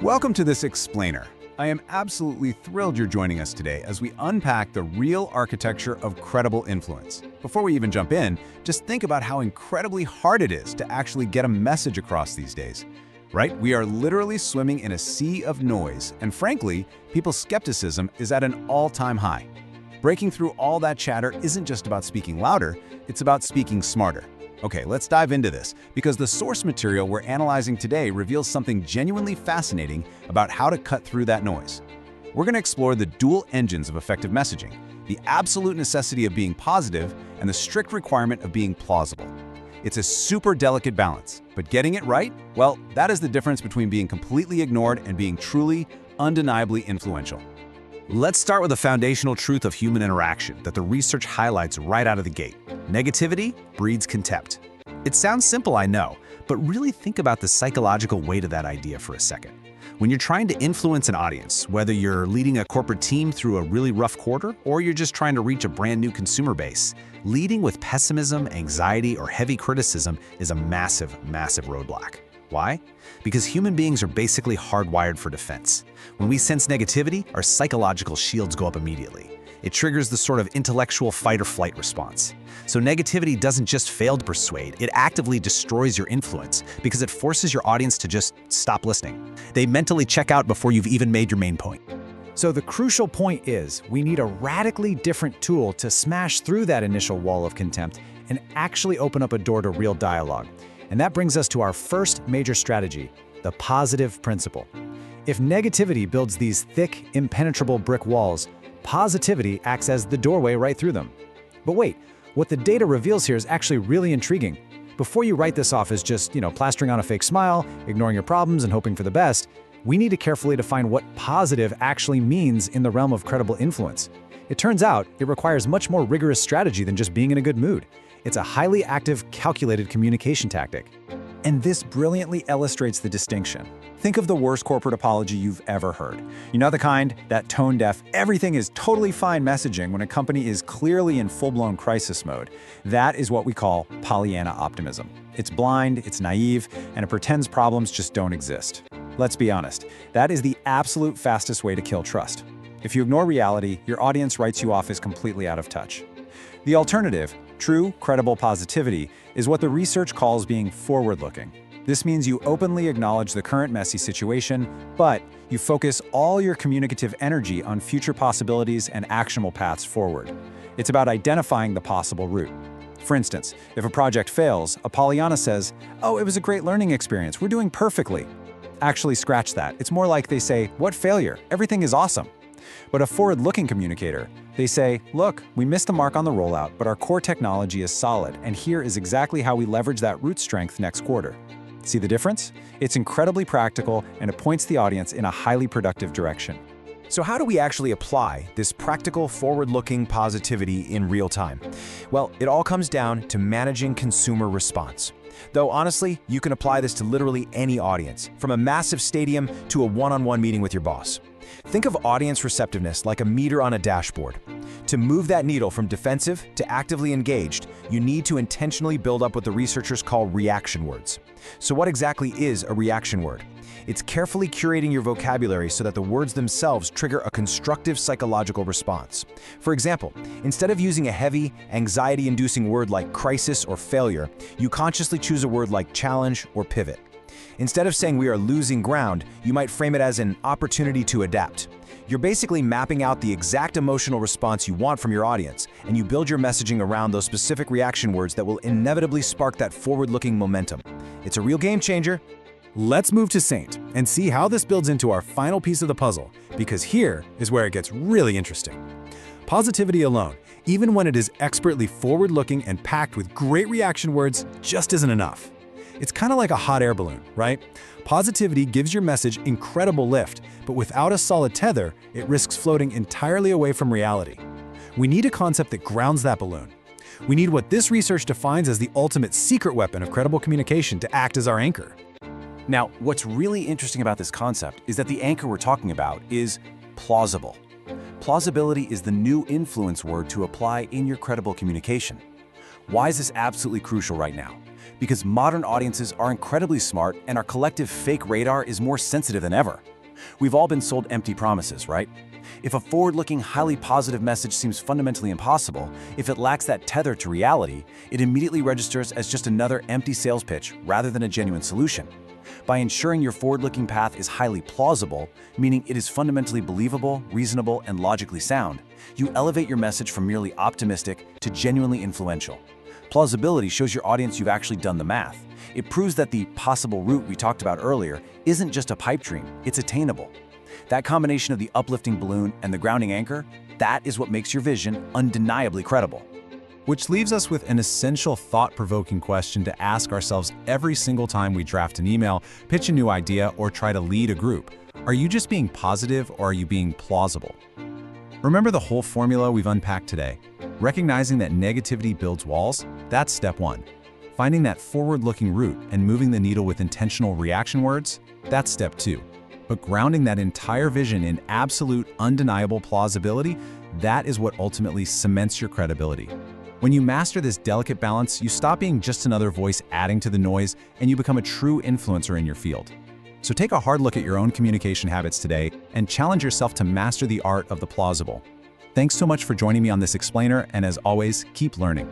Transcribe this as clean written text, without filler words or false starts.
Welcome to this explainer. I am absolutely thrilled you're joining us today as we unpack the real architecture of credible influence. Before we even jump in, just think about how incredibly hard it is to actually get a message across these days. Right? We are literally swimming in a sea of noise, and frankly, people's skepticism is at an all-time high. Breaking through all that chatter isn't just about speaking louder, it's about speaking smarter. Okay, let's dive into this, because the source material we're analyzing today reveals something genuinely fascinating about how to cut through that noise. We're going to explore the dual engines of effective messaging, the absolute necessity of being positive, and the strict requirement of being plausible. It's a super delicate balance, but getting it right, well, that is the difference between being completely ignored and being truly, undeniably influential. Let's start with the foundational truth of human interaction that the research highlights right out of the gate. Negativity breeds contempt. It sounds simple, I know, but really think about the psychological weight of that idea for a second. When you're trying to influence an audience, whether you're leading a corporate team through a really rough quarter or you're just trying to reach a brand new consumer base, leading with pessimism, anxiety, or heavy criticism is a massive, massive roadblock. Why? Because human beings are basically hardwired for defense. When we sense negativity, our psychological shields go up immediately. It triggers the sort of intellectual fight-or-flight response. So negativity doesn't just fail to persuade, it actively destroys your influence because it forces your audience to just stop listening. They mentally check out before you've even made your main point. So the crucial point is, we need a radically different tool to smash through that initial wall of contempt and actually open up a door to real dialogue. And that brings us to our first major strategy, the positive principle. If negativity builds these thick, impenetrable brick walls, positivity acts as the doorway right through them. But wait, what the data reveals here is actually really intriguing. Before you write this off as just, plastering on a fake smile, ignoring your problems and hoping for the best, we need to carefully define what positive actually means in the realm of credible influence. It turns out it requires much more rigorous strategy than just being in a good mood. It's a highly active, calculated communication tactic. And this brilliantly illustrates the distinction. Think of the worst corporate apology you've ever heard. You know the kind, that tone-deaf, everything is totally fine messaging when a company is clearly in full-blown crisis mode. That is what we call Pollyanna optimism. It's blind, it's naive, and it pretends problems just don't exist. Let's be honest, that is the absolute fastest way to kill trust. If you ignore reality, your audience writes you off as completely out of touch. The alternative, true, credible positivity, is what the research calls being forward-looking. This means you openly acknowledge the current messy situation, but you focus all your communicative energy on future possibilities and actionable paths forward. It's about identifying the possible route. For instance, if a project fails, a Pollyanna says, "Oh, it was a great learning experience, we're doing perfectly." Actually, scratch that. It's more like they say, "What failure? Everything is awesome." But a forward-looking communicator, they say, "Look, we missed the mark on the rollout, but our core technology is solid, and here is exactly how we leverage that root strength next quarter." See the difference? It's incredibly practical, and it points the audience in a highly productive direction. So how do we actually apply this practical, forward-looking positivity in real time? Well, it all comes down to managing consumer response. Though honestly, you can apply this to literally any audience, from a massive stadium to a one-on-one meeting with your boss. Think of audience receptiveness like a meter on a dashboard. To move that needle from defensive to actively engaged, you need to intentionally build up what the researchers call reaction words. So what exactly is a reaction word? It's carefully curating your vocabulary so that the words themselves trigger a constructive psychological response. For example, instead of using a heavy, anxiety-inducing word like crisis or failure, you consciously choose a word like challenge or pivot. Instead of saying we are losing ground, you might frame it as an opportunity to adapt. You're basically mapping out the exact emotional response you want from your audience, and you build your messaging around those specific reaction words that will inevitably spark that forward-looking momentum. It's a real game changer. Let's move to Saint and see how this builds into our final piece of the puzzle, because here is where it gets really interesting. Positivity alone, even when it is expertly forward-looking and packed with great reaction words, just isn't enough. It's kind of like a hot air balloon, right? Positivity gives your message incredible lift, but without a solid tether, it risks floating entirely away from reality. We need a concept that grounds that balloon. We need what this research defines as the ultimate secret weapon of credible communication to act as our anchor. Now, what's really interesting about this concept is that the anchor we're talking about is plausible. Plausibility is the new influence word to apply in your credible communication. Why is this absolutely crucial right now? Because modern audiences are incredibly smart and our collective fake radar is more sensitive than ever. We've all been sold empty promises, right? If a forward-looking, highly positive message seems fundamentally impossible, if it lacks that tether to reality, it immediately registers as just another empty sales pitch rather than a genuine solution. By ensuring your forward-looking path is highly plausible, meaning it is fundamentally believable, reasonable, and logically sound, you elevate your message from merely optimistic to genuinely influential. Plausibility shows your audience you've actually done the math. It proves that the possible route we talked about earlier isn't just a pipe dream, it's attainable. That combination of the uplifting balloon and the grounding anchor, that is what makes your vision undeniably credible. Which leaves us with an essential thought-provoking question to ask ourselves every single time we draft an email, pitch a new idea, or try to lead a group. Are you just being positive or are you being plausible? Remember the whole formula we've unpacked today. Recognizing that negativity builds walls, that's step one. Finding that forward-looking route and moving the needle with intentional reaction words, that's step two. But grounding that entire vision in absolute, undeniable plausibility, that is what ultimately cements your credibility. When you master this delicate balance, you stop being just another voice adding to the noise, and you become a true influencer in your field. So take a hard look at your own communication habits today and challenge yourself to master the art of the plausible. Thanks so much for joining me on this explainer, and as always, keep learning.